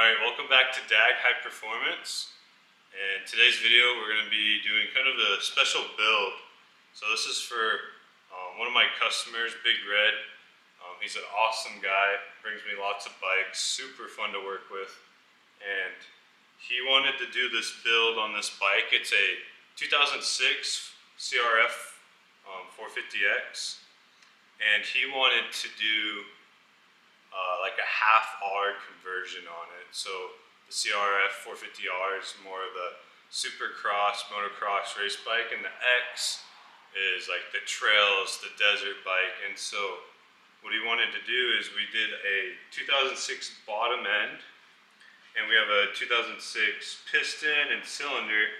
Alright, welcome back to DAG High Performance. And today's video we're going to be doing kind of a special build. So this is for one of my customers, Big Red. He's an awesome guy, brings me lots of bikes, super fun to work with. And he wanted to do this build on this bike. It's a 2006 CRF 450X. And he wanted to do like a half R conversion on it. So the CRF 450R is more of a supercross, motocross race bike, and the X is like the trails, the desert bike. And so what he wanted to do is we did a 2006 bottom end, and we have a 2006 piston and cylinder,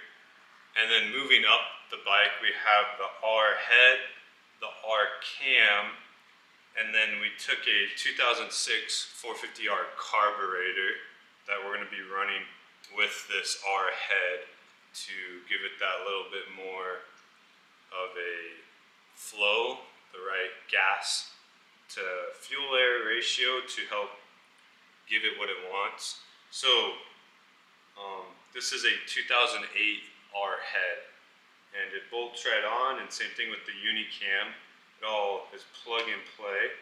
and then moving up the bike we have the R head, the R cam, and then we took a 2006 450R carburetor that we're going to be running with this R head to give it that little bit more of a flow, the right gas to fuel air ratio to help give it what it wants. So this is a 2008 R head, and it bolts right on, and same thing with the Unicam. It all is plug and play.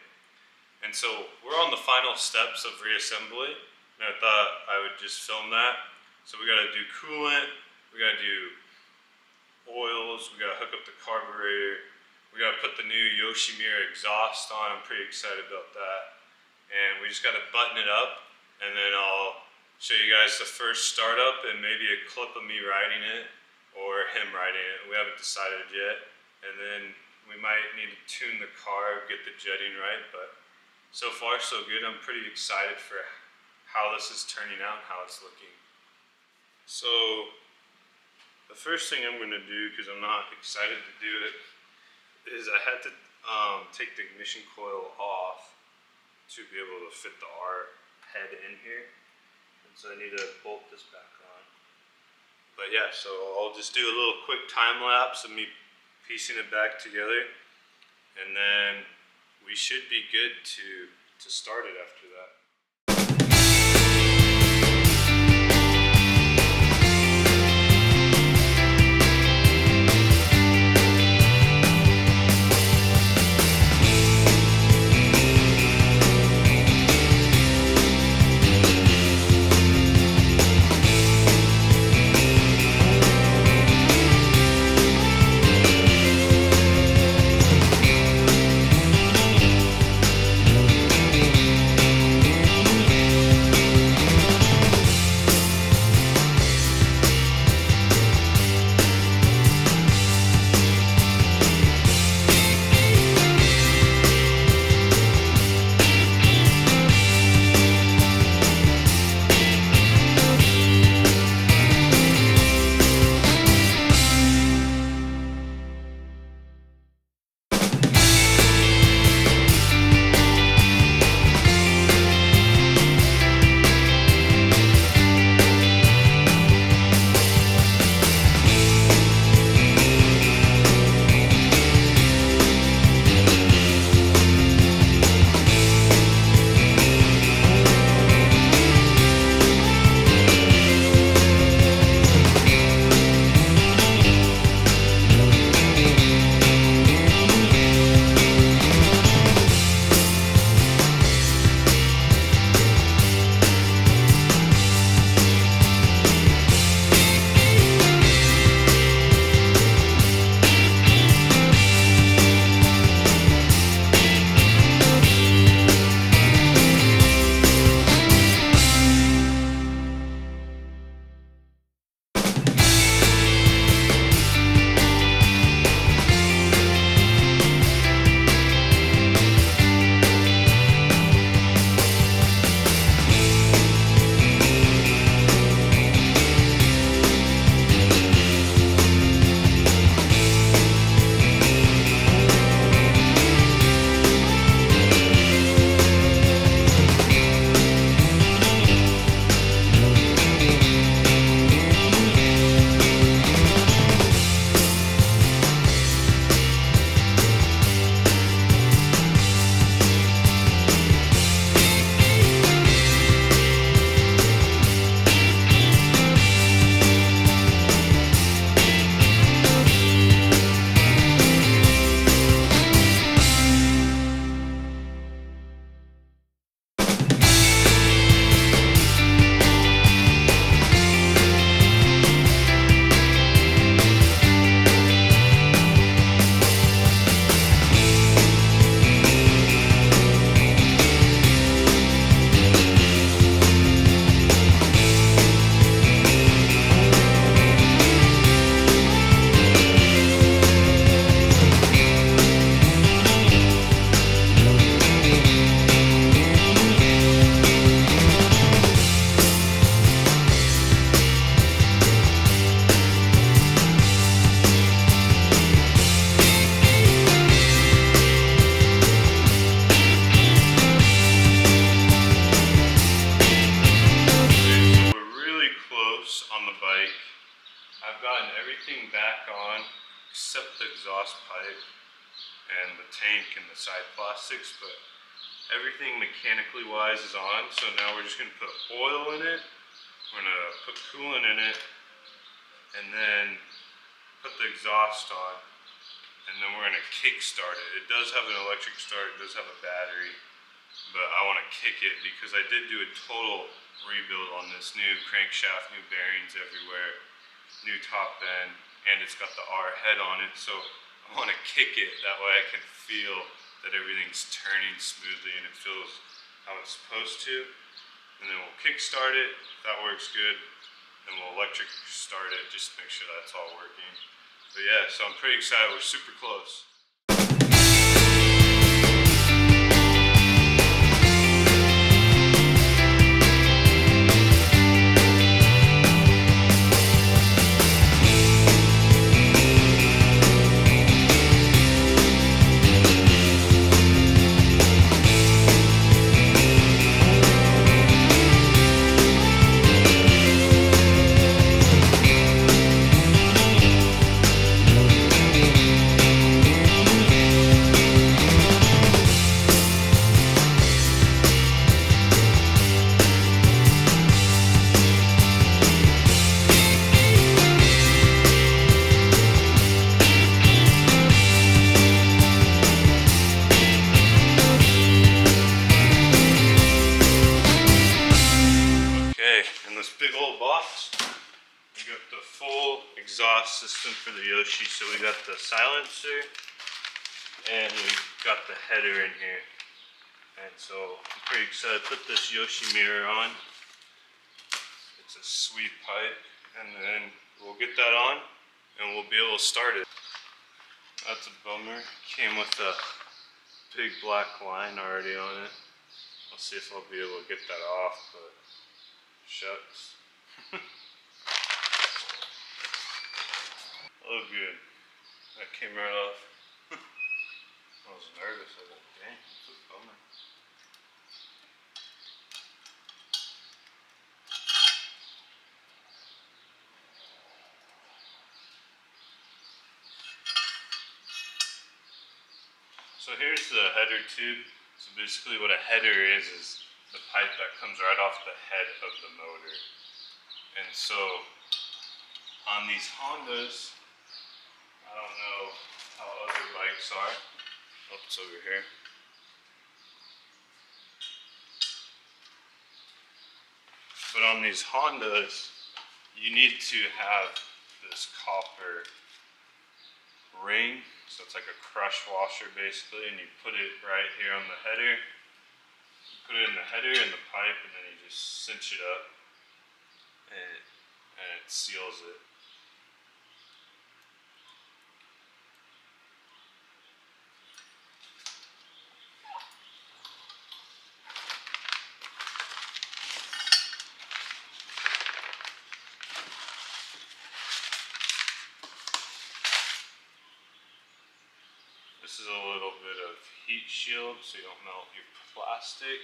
And so we're on the final steps of reassembly, and I thought I would just film that. So we gotta do coolant, we gotta do oils, we gotta hook up the carburetor, we gotta put the new Yoshimura exhaust on. I'm pretty excited about that. And we just gotta button it up, and then I'll show you guys the first startup and maybe a clip of me riding it or him riding it. We haven't decided yet. And then we might need to tune the car, get the jetting right, but so far so good. I'm pretty excited for how this is turning out, how it's looking. So the first thing I'm going to do, because I'm not excited to do it, is I had to take the ignition coil off to be able to fit the R head in here, and so I need to bolt this back on. But yeah, so I'll just do a little quick time lapse of me piecing it back together, and then we should be good to start it after that. close on the bike. I've gotten everything back on except the exhaust pipe and the tank and the side plastics, but everything mechanically wise is on. So now we're just gonna put oil in it, we're gonna put coolant in it, and then put the exhaust on, and then we're gonna kick start it. It does have an electric start, it does have a battery, but I wanna kick it because I did do a total rebuild on this. New crankshaft, new bearings everywhere, new top end, and it's got the R head on it, so I want to kick it, that way I can feel that everything's turning smoothly and it feels how it's supposed to. And then we'll kick start it, if that works good, then we'll electric start it just to make sure that's all working. But yeah, so I'm pretty excited, we're super close. In this big old box, we got the full exhaust system for the Yoshi. So we got the silencer and we got the header in here. And so I'm pretty excited to put this Yoshi mirror on. It's a sweet pipe, and then we'll get that on and we'll be able to start it. That's a bummer. Came with a big black line already on it. I'll see if I'll be able to get that off, but shucks. Oh good. That came right off. I was nervous. I was like, dang, that's a bummer. So here's the header tube. So basically what a header is the pipe that comes right off the head of the motor. And so on these Hondas, I don't know how other bikes are. Oh, it's over here. But on these Hondas, you need to have this copper ring. So it's like a crush washer basically, and you put it right here on the header. You put it in the header and the pipe, and then you just cinch it up, and it seals it. This is a little bit of heat shield so you don't melt your plastic.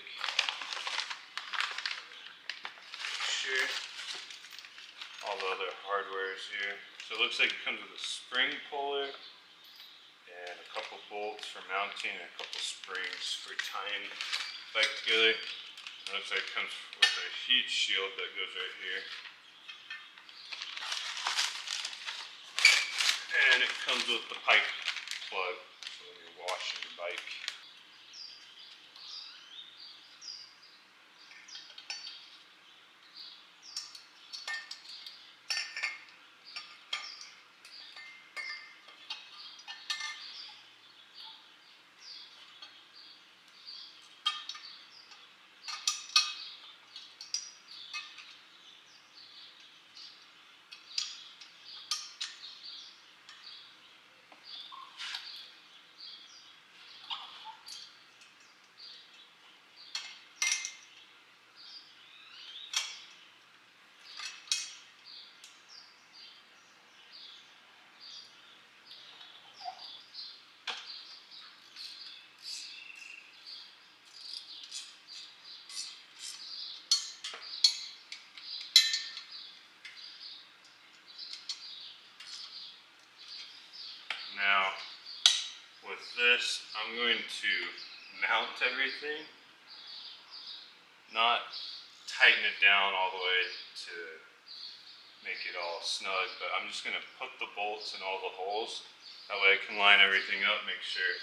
Sure. All the other hardware is here. So it looks like it comes with a spring puller and a couple bolts for mounting and a couple springs for tying the bike together. It looks like it comes with a heat shield that goes right here. And it comes with the pipe plug. When you're washing your bike. this, I'm going to mount everything, not tighten it down all the way to make it all snug, but I'm just going to put the bolts in all the holes. That way I can line everything up, make sure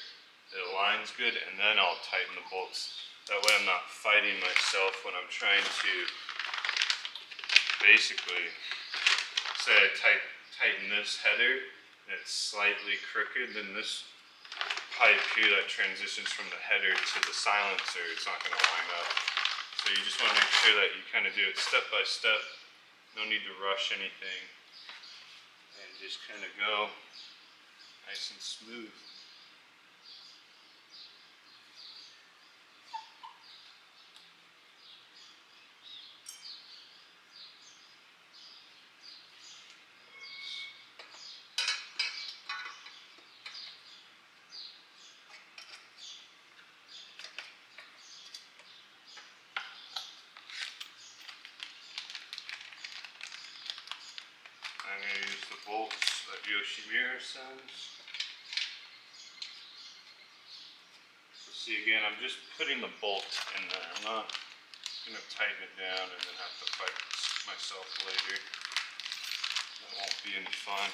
it aligns good, and then I'll tighten the bolts. That way I'm not fighting myself when I'm trying to basically, say I tighten this header and it's slightly crooked, then this pipe here that transitions from the header to the silencer, it's not going to line up. So you just want to make sure that you kind of do it step by step. No need to rush anything. And just kind of go nice and smooth. I'm going to use the bolts that Yoshimura sends. So see again, I'm just putting the bolt in there. I'm not going to tighten it down and then have to fight myself later. That won't be any fun.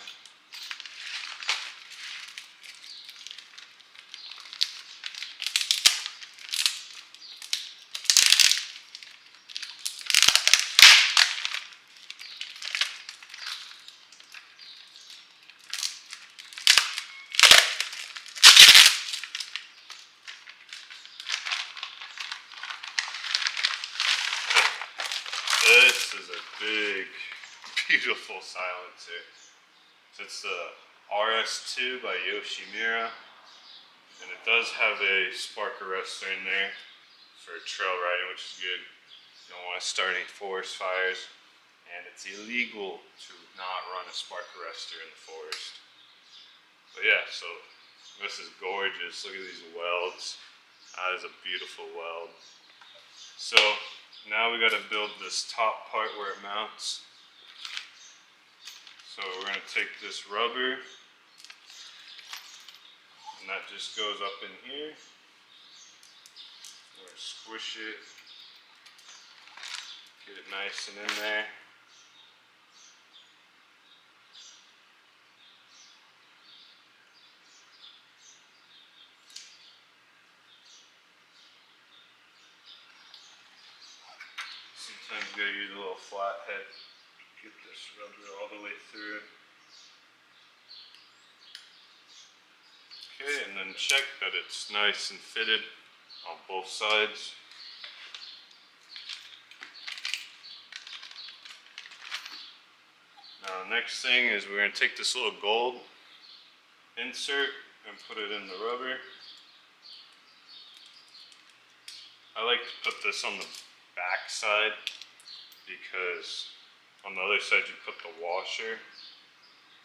This is a big, beautiful silencer. So it's the RS2 by Yoshimura, and it does have a spark arrestor in there for trail riding, which is good. You don't want to start any forest fires, and it's illegal to not run a spark arrestor in the forest. But yeah, so this is gorgeous. Look at these welds. That is a beautiful weld. So now we got to build this top part where it mounts. So we're going to take this rubber, and that just goes up in here. We're going to squish it, get it nice and in there. Sometimes you gotta use a little flathead to get this rubber all the way through. Okay, and then check that it's nice and fitted on both sides. Now the next thing is we're going to take this little gold insert and put it in the rubber. I like to put this on the back side because on the other side you put the washer,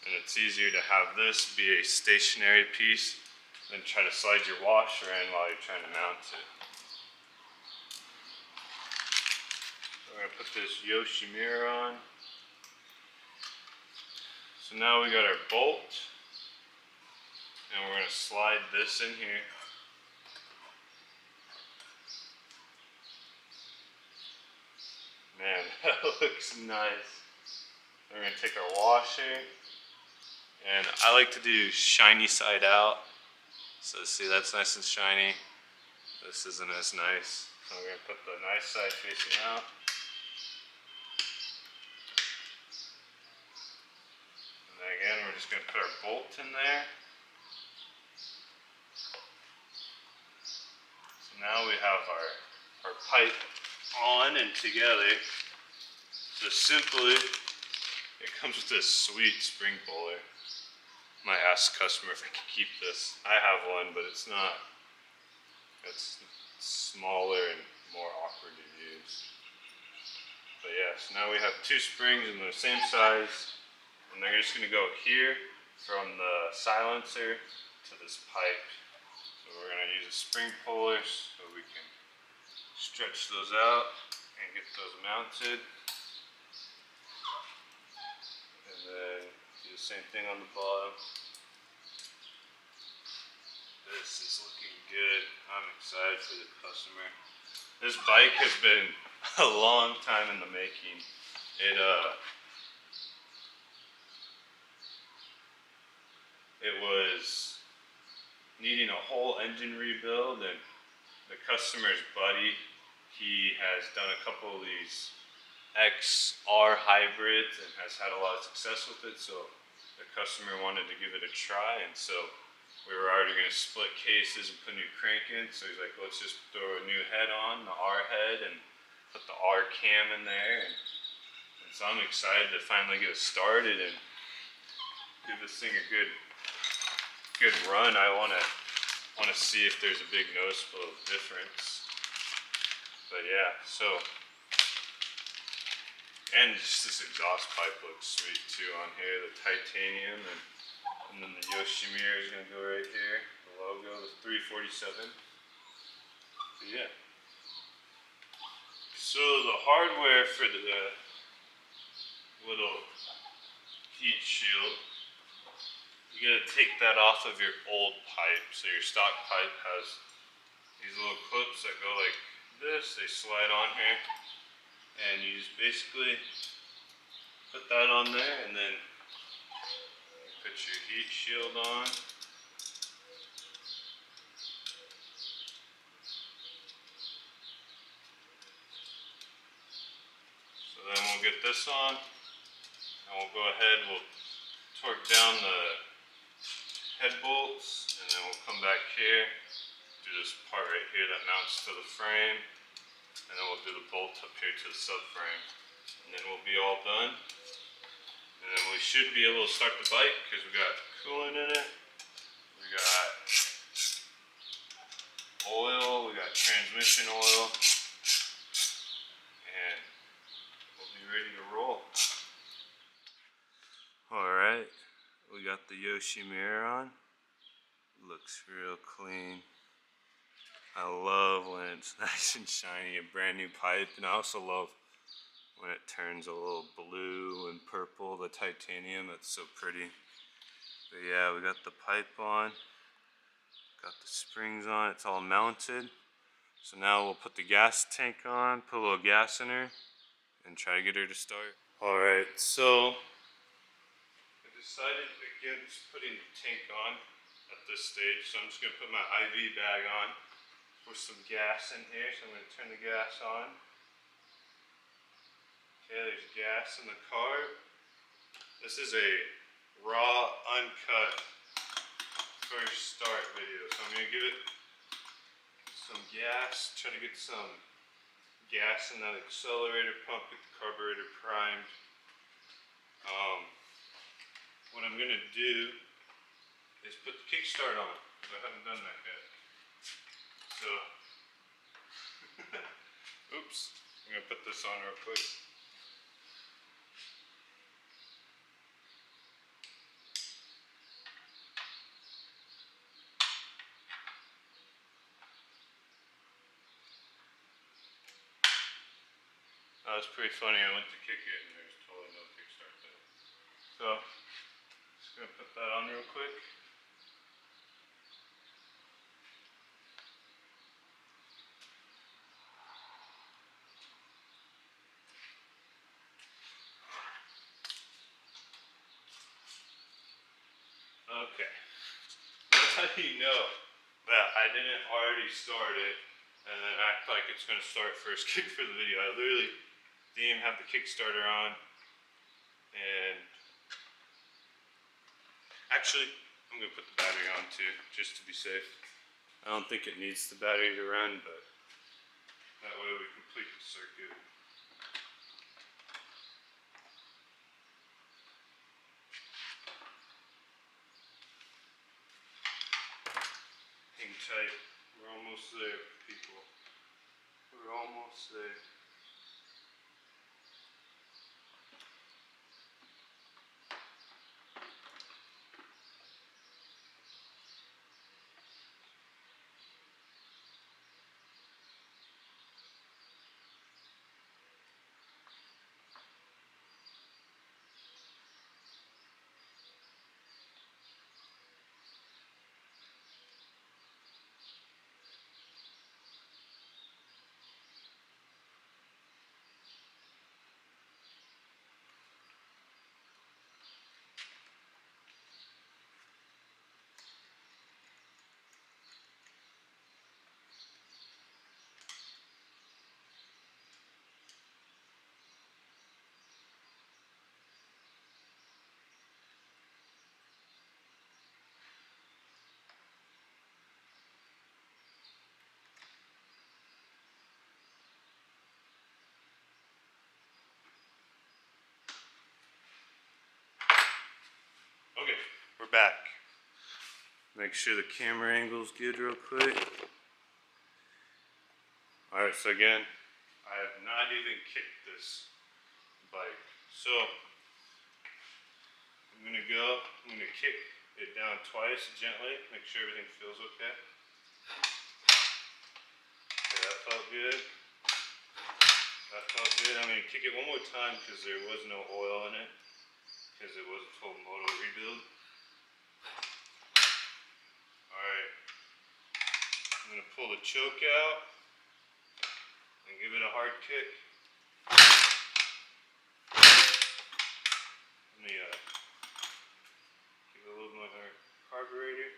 and it's easier to have this be a stationary piece than try to slide your washer in while you're trying to mount it. We're going to put this Yoshimura on. So now we got our bolt, and we're going to slide this in here. Man, that looks nice. We're going to take our washer, and I like to do shiny side out. So see, that's nice and shiny. This isn't as nice. So we're going to put the nice side facing out. And then again, we're just going to put our bolt in there. So now we have our pipe on and together. So simply, it comes with this sweet spring puller. Might ask the customer if I can keep this. I have one, but it's smaller and more awkward to use. But yeah, so now we have two springs in the same size, and they're just going to go here from the silencer to this pipe. So we're going to use a spring puller so we can stretch those out and get those mounted. And then do the same thing on the bottom. This is looking good. I'm excited for the customer. This bike has been a long time in the making. It was needing a whole engine rebuild, and the customer's buddy, he has done a couple of these XR hybrids and has had a lot of success with it, so the customer wanted to give it a try, and so we were already going to split cases and put a new crank in, so he's like, let's just throw a new head on, the R head, and put the R cam in there, and so I'm excited to finally get it started and give this thing a good run. I want to see if there's a big noticeable difference. But yeah, so, and just this exhaust pipe looks sweet too on here, the titanium, and then the Yoshimura is going to go right here, the logo, the 347. So yeah. So the hardware for the little heat shield, you gotta take that off of your old pipe. So your stock pipe has these little clips that go like this, they slide on here, and you just basically put that on there, and then put your heat shield on. So then we'll get this on, and we'll go ahead, we'll torque down the head bolts, and then we'll come back here, do this part right here that mounts to the frame, and then we'll do the bolt up here to the subframe, and then we'll be all done. And then we should be able to start the bike because we got coolant in it, we got oil, we got transmission oil, and we'll be ready to roll. Alright, we got the Yoshimura on. Looks real clean. I love when it's nice and shiny, a brand new pipe, and I also love when it turns a little blue and purple, the titanium, it's so pretty. But yeah, we got the pipe on, got the springs on, it's all mounted. So now we'll put the gas tank on, put a little gas in her, and try to get her to start. Alright, so I decided against putting the tank on at this stage, so I'm just going to put my IV bag on, pour some gas in here, so I'm going to turn the gas on. Okay, there's gas in the car. This is a raw, uncut first start video, so I'm going to give it some gas, try to get some gas in that accelerator pump, get the carburetor primed. What I'm going to do is put the kickstart on, because I haven't done that yet. So, oops, I'm going to put this on real quick. That was pretty funny, I went to kick it and there's totally no kickstart there. So, just going to put that on real quick. Okay, that's how you know that I didn't already start it and then act like it's going to start first kick for the video. I literally didn't even have the Kickstarter on, and actually I'm going to put the battery on too, just to be safe. I don't think it needs the battery to run, but that way we complete the circuit. Hang tight. We're almost there, people. We're almost there. back. Make sure the camera angle's good real quick. Alright, so again, I have not even kicked this bike. So, I'm gonna kick it down twice gently, make sure everything feels okay. Okay, that felt good. That felt good. I'm gonna kick it one more time because there was no oil in it, because it was a full motor rebuild. Alright, I'm gonna pull the choke out and give it a hard kick. Let me give it a little more carburetor.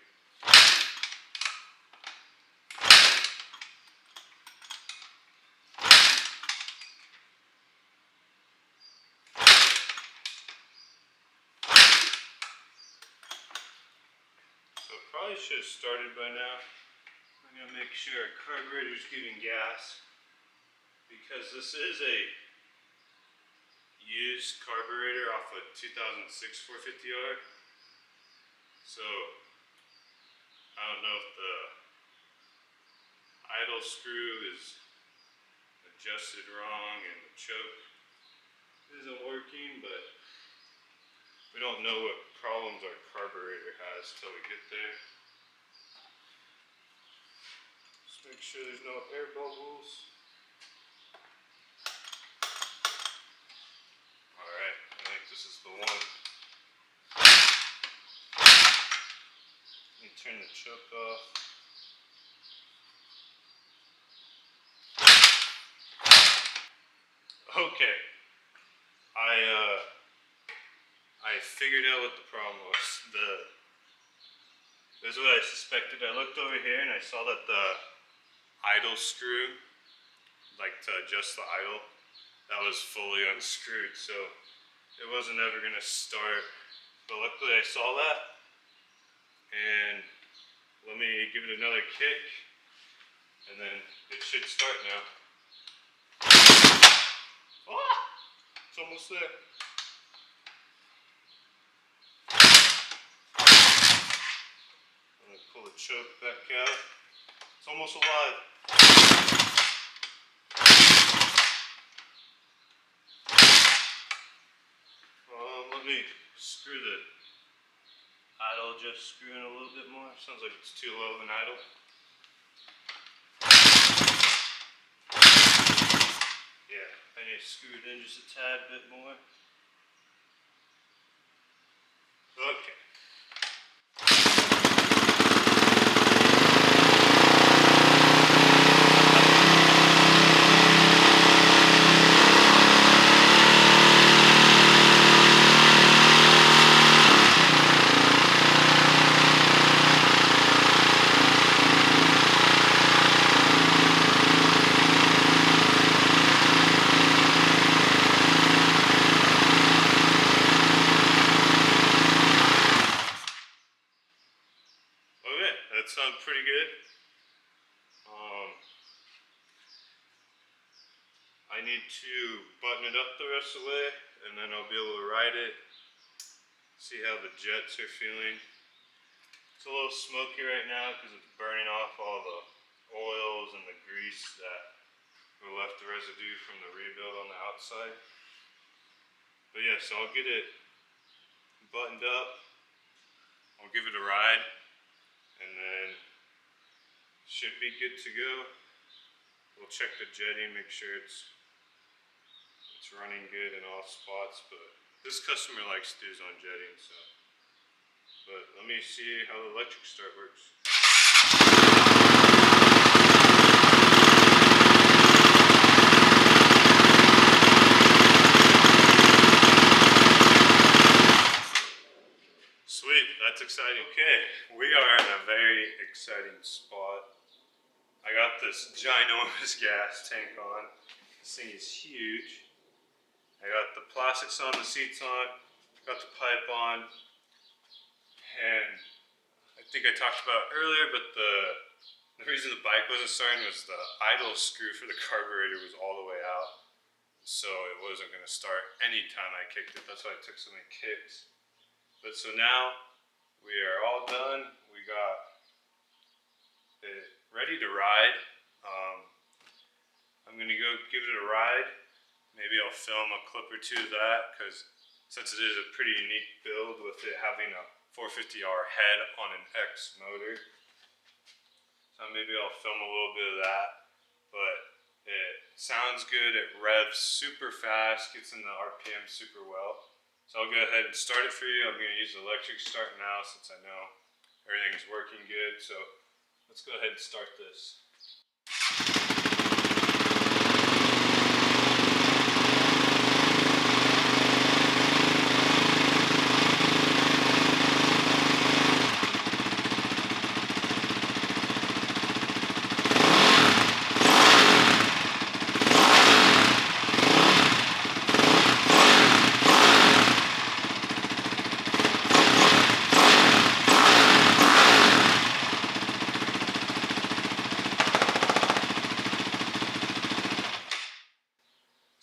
So probably should have started by now. I'm gonna make sure our carburetor's giving gas, because this is a used carburetor off a 2006 450R. So I don't know if the idle screw is adjusted wrong and the choke isn't working, but we don't know what problems our carburetor has till we get there. Just make sure there's no air bubbles. Alright, I think this is the one. Let me turn the choke off. Okay. I figured out what the problem was. This is what I suspected. I looked over here and I saw that the idle screw, like to adjust the idle, that was fully unscrewed, so it wasn't ever gonna start. But luckily I saw that, and let me give it another kick, and then it should start now. Ah! It's almost there. I'm gonna pull the choke back out. It's almost alive. Let me screw the idle, just screw in a little bit more. Sounds like it's too low of an idle. Yeah, I need to screw it in just a tad bit more. Okay. That sounds pretty good. I need to button it up the rest of the way, and then I'll be able to ride it, see how the jets are feeling. It's a little smoky right now because it's burning off all the oils and the grease that were left, the residue from the rebuild on the outside. But yeah, so I'll get it buttoned up, I'll give it a ride, and then should be good to go. We'll check the jetting, make sure it's running good in all spots, but this customer likes to do his own jetting, so. But let me see how the electric start works. Sweet, that's exciting. Okay, we are in a very exciting spot. I got this ginormous gas tank on. This thing is huge. I got the plastics on, the seats on, got the pipe on, and I think I talked about it earlier, but the reason the bike wasn't starting was the idle screw for the carburetor was all the way out, so it wasn't going to start any time I kicked it. That's why I took so many kicks. But so now we are all done. We got it ready to ride. I'm gonna go give it a ride. Maybe I'll film a clip or two of that, because since it is a pretty unique build with it having a 450R head on an X motor, so maybe I'll film a little bit of that. But it sounds good, it revs super fast, gets in the RPM super well. So I'll go ahead and start it for you. I'm gonna use the electric start now since I know everything's working good. So let's go ahead and start this.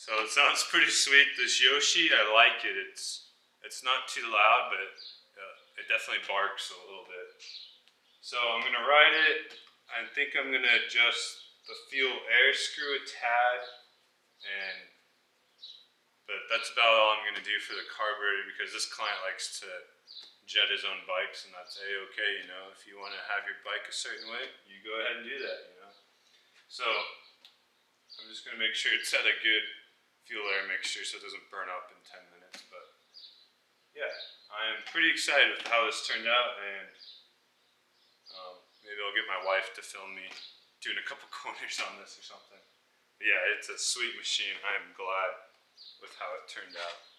So it sounds pretty sweet. This Yoshi, I like it. It's not too loud, but it definitely barks a little bit. So I'm gonna ride it. I think I'm gonna adjust the fuel air screw a tad, but that's about all I'm gonna do for the carburetor, because this client likes to jet his own bikes, and that's a-okay, you know. If you want to have your bike a certain way, you go ahead and do that, you know. So I'm just gonna make sure it's at a good fuel air mixture so it doesn't burn up in 10 minutes. But yeah, I'm pretty excited with how this turned out, and maybe I'll get my wife to film me doing a couple corners on this or something. But yeah, it's a sweet machine. I am glad with how it turned out.